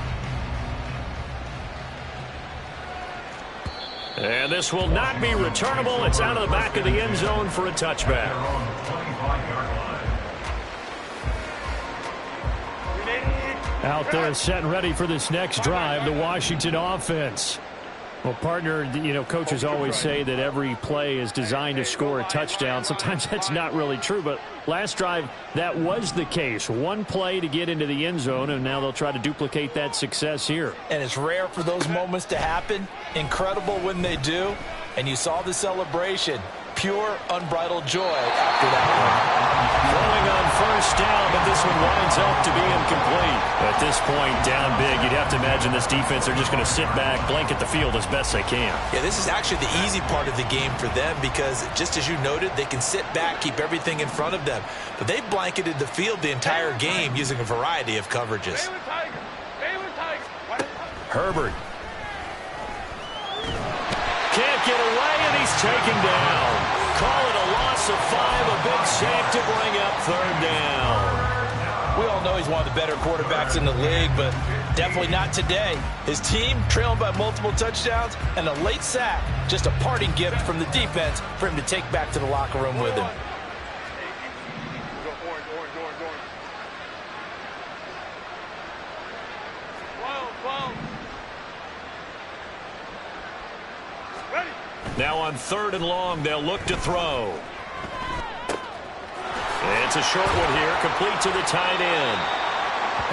And this will not be returnable. It's out of the back of the end zone for a touchback. Out there set and ready for this next drive, the Washington offense. Well, partner, you know, coaches always say that every play is designed to score a touchdown. Sometimes that's not really true, but last drive, that was the case. One play to get into the end zone, and now they'll try to duplicate that success here. And it's rare for those moments to happen. Incredible when they do. And you saw the celebration. Pure, unbridled joy after that one. Throwing on first down, but this one winds up to be incomplete. At this point, down big, you'd have to imagine this defense are just going to sit back, blanket the field as best they can. Yeah, this is actually the easy part of the game for them because, just as you noted, they can sit back, keep everything in front of them. But they blanketed the field the entire game using a variety of coverages. Herbert. Can't get away, and he's taken down. Call it a loss of 5, a big sack to bring up 3rd down. We all know he's one of the better quarterbacks in the league, but definitely not today. His team trailing by multiple touchdowns and a late sack, just a parting gift from the defense for him to take back to the locker room with him. Now on 3rd and long, they'll look to throw. It's a short one here, complete to the tight end.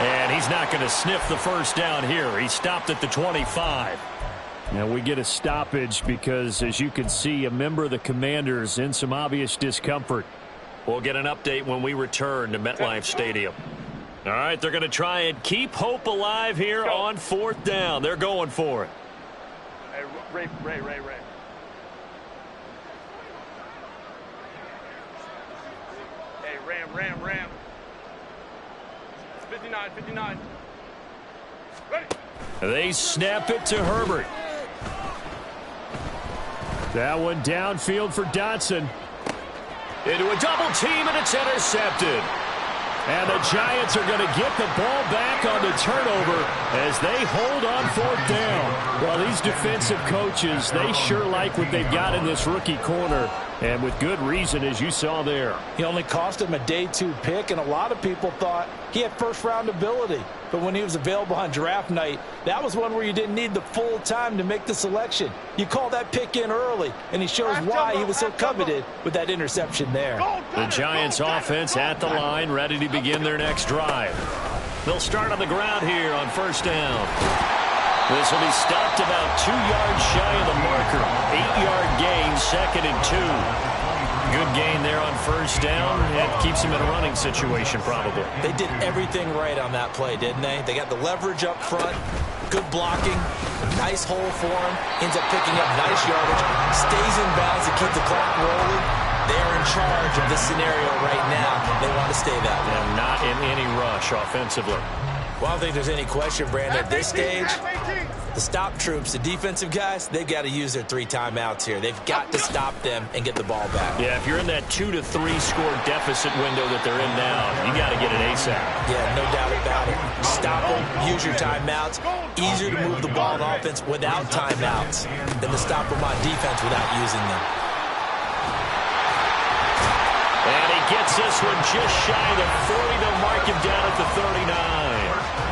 And he's not going to sniff the first down here. He stopped at the 25. Now we get a stoppage because, as you can see, a member of the Commanders in some obvious discomfort. We'll get an update when we return to MetLife Stadium. All right, they're going to try and keep hope alive here on 4th down. They're going for it. Hey, Ray. Ram. 59. Ready. They snap it to Herbert. That one downfield for Dotson. Into a double team, and it's intercepted. And the Giants are going to get the ball back on the turnover as they hold on 4th down. Well, these defensive coaches, they sure like what they've got in this rookie corner. And with good reason, as you saw there. He only cost him a day 2 pick, and a lot of people thought he had first-round ability. But when he was available on draft night, that was one where you didn't need the full time to make the selection. You call that pick in early, and he shows why he was so coveted with that interception there. The Giants offense at the line, ready to begin their next drive. They'll start on the ground here on first down. This will be stopped about 2 yards shy of the marker. 8-yard gain, 2nd and 2. Good gain there on first down. It keeps him in a running situation probably. They did everything right on that play, didn't they? They got the leverage up front, good blocking, nice hole for him, ends up picking up nice yardage, stays in bounds to keep the clock rolling. They're in charge of this scenario right now. They want to stay that way. And not in any rush offensively. Well, I don't think there's any question, Brandon, at this stage, The stop troops, the defensive guys, they've got to use their 3 timeouts here. They've got to stop them and get the ball back. Yeah, if you're in that 2 to 3 score deficit window that they're in now, you got to get it ASAP. Yeah, no doubt about it. Stop them, use your timeouts. Easier to move the ball on offense without timeouts than to stop them on defense without using them. And he gets this one just shy of the 40 to mark him down at the 39.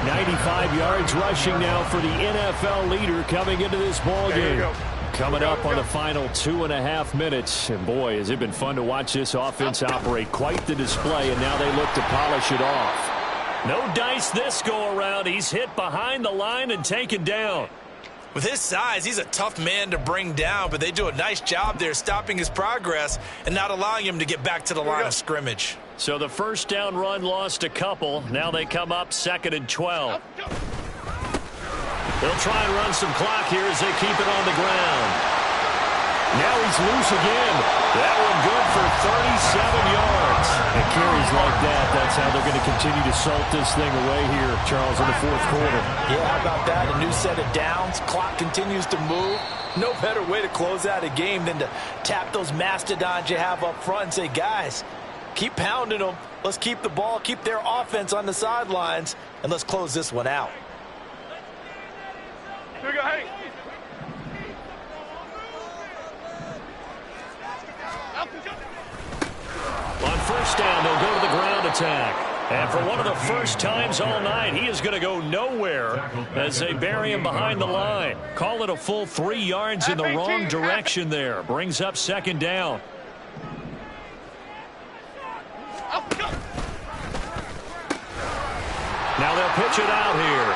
95 yards rushing now for the NFL leader coming into this ball game. Coming up on the final 2.5 minutes. And boy, has it been fun to watch this offense operate. Quite the display, and now they look to polish it off. No dice this go around. He's hit behind the line and taken down. With his size, he's a tough man to bring down, but they do a nice job there stopping his progress and not allowing him to get back to the line of scrimmage. So the first down run lost a couple. Now they come up 2nd and 12. They'll try and run some clock here as they keep it on the ground. Now he's loose again. That one good for 37 yards. And carries like that, that's how they're going to continue to salt this thing away here, Charles, in the 4th quarter. Yeah, how about that? A new set of downs. Clock continues to move. No better way to close out a game than to tap those mastodons you have up front and say, guys, keep pounding them. Let's keep the ball, keep their offense on the sidelines, and let's close this one out. Here we go, hey. On first down, they'll go to the ground attack. And for one of the first times all night, he is going to go nowhere as they bury him behind the line. Call it a full 3 yards in the wrong direction there. Brings up 2nd down. Now they'll pitch it out here.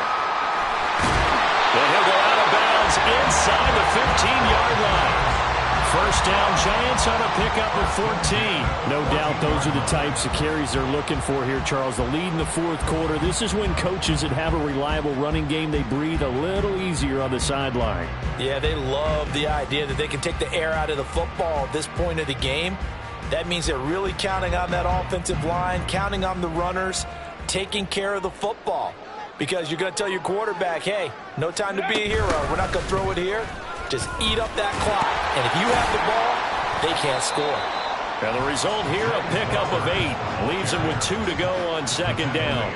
And he'll go out of bounds inside the 15-yard line. First down, Giants on a pickup of 14. No doubt those are the types of carries they're looking for here, Charles. The lead in the 4th quarter. This is when coaches that have a reliable running game, they breathe a little easier on the sideline. Yeah, they love the idea that they can take the air out of the football at this point of the game. That means they're really counting on that offensive line, counting on the runners, taking care of the football. Because you're going to tell your quarterback, hey, no time to be a hero. We're not going to throw it here. Just eat up that clock. And if you have the ball, they can't score. And the result here, a pickup of 8. Leaves them with 2 to go on 2nd down.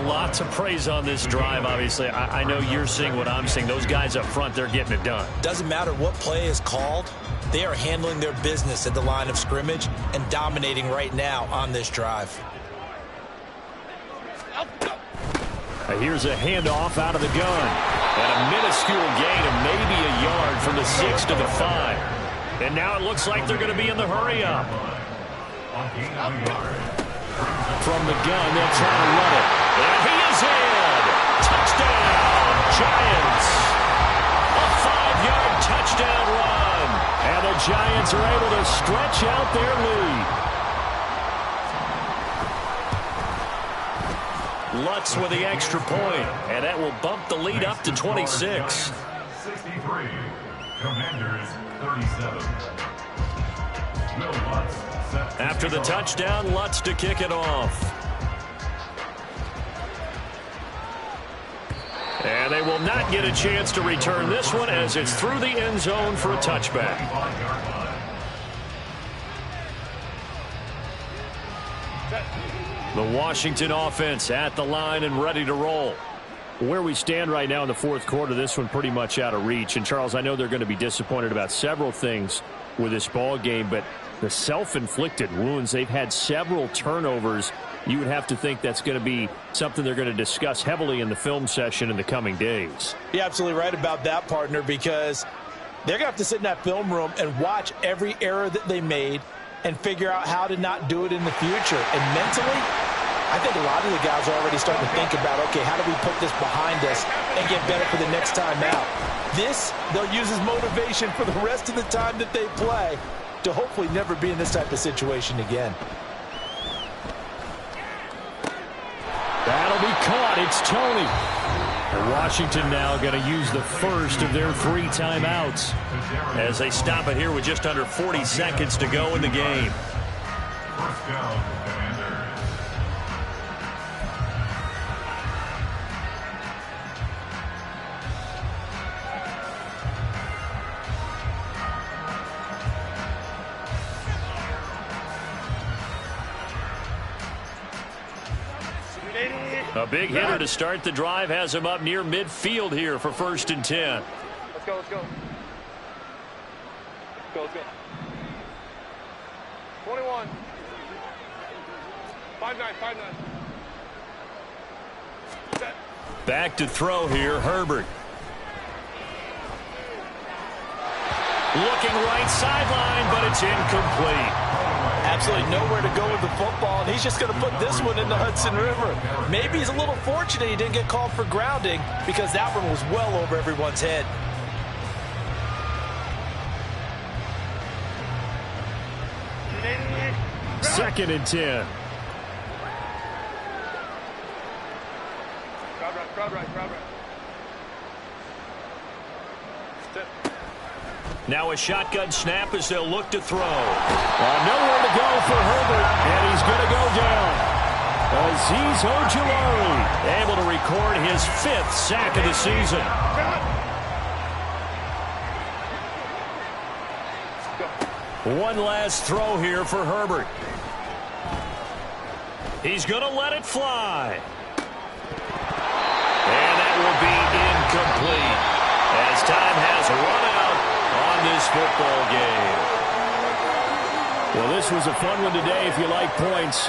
A lot to praise on this drive, obviously. I know you're seeing what I'm seeing. Those guys up front, they're getting it done. Doesn't matter what play is called. They are handling their business at the line of scrimmage and dominating right now on this drive. Here's a handoff out of the gun. And a minuscule gain of maybe a yard from the 6 to the 5. And now it looks like they're going to be in the hurry-up. From the gun, they'll try to run it. And he is in! Touchdown, Giants! A 5-yard touchdown run. And the Giants are able to stretch out their lead. Lutz with the extra point, and that will bump the lead up to 26. 63, Commanders 37. Will Lutz set. After the touchdown, Lutz to kick it off. And they will not get a chance to return this one as it's through the end zone for a touchback. The Washington offense at the line and ready to roll. Where we stand right now in the 4th quarter, this one pretty much out of reach. And, Charles, I know they're going to be disappointed about several things with this ball game, but the self-inflicted wounds, they've had several turnovers. You would have to think that's going to be something they're going to discuss heavily in the film session in the coming days. You're absolutely right about that, partner, because they're going to have to sit in that film room and watch every error that they made and figure out how to not do it in the future. And mentally, I think a lot of the guys are already starting to think about, okay, how do we put this behind us and get better for the next time out? This, they'll use as motivation for the rest of the time that they play to hopefully never be in this type of situation again. That'll be caught. It's Tony. And Washington now going to use the first of their 3 timeouts as they stop it here with just under 40 seconds to go in the game. First down, Commanders. A big hitter to start the drive has him up near midfield here for 1st and 10. Let's go, let's go. Let's go, let's go. 21. 5-9, 5-9. Set. Back to throw here, Herbert. Looking right sideline, but it's incomplete. Absolutely nowhere to go with the football, and he's just going to put this one in the Hudson River. Maybe he's a little fortunate he didn't get called for grounding because that one was well over everyone's head. Second and 10. Crowd right. Now a shotgun snap as they'll look to throw. Nowhere to go for Herbert, and he's going to go down. Azeez Ojulari able to record his 5th sack of the season. One last throw here for Herbert. He's going to let it fly. And that will be incomplete as time has run out on this football game. Well, this was a fun one today if you like points.